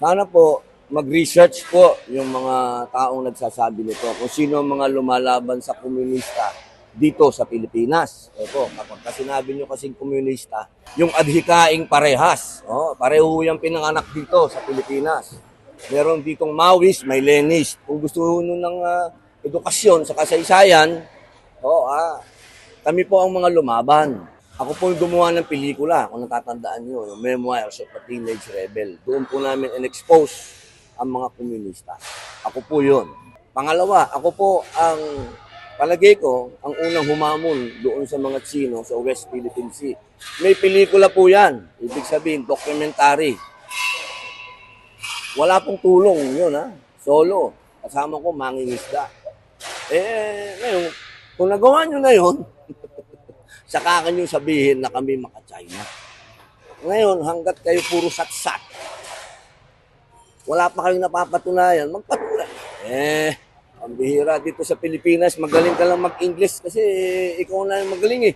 Sana po mag-research po yung mga taong nagsasabi nito kung sino ang mga lumalaban sa komunista dito sa Pilipinas. Opo, kapag sinabi nyo kasing komunista, yung adhikaing parehas. Oh, pareho yung pinanganak dito sa Pilipinas. Meron ditong Maoist, may Leninist. Kung gusto nyo ng edukasyon sa kasaysayan, oh, kami po ang mga lumaban. Ako po yung gumawa ng pelikula, kung natatandaan nyo, yung Memoirs of a Teenage Rebel. Doon po namin in-expose ang mga komunista. Ako po yun. Pangalawa, ako po ang, palagay ko, ang unang humamon doon sa mga Tsino sa West Philippine Sea. May pelikula po yan. Ibig sabihin, documentary. Wala pong tulong yun, ha? Solo. Kasama ko, mangingisda. Ngayon, kung nagawa nyo na yun, saka nyo sabihin na kami maka-China. Ngayon, hanggat kayo puro satsat, wala pa kayong napapatunayan, magpatunay. Ang bihira dito sa Pilipinas, magaling ka lang mag-English kasi ikaw na yung magaling eh.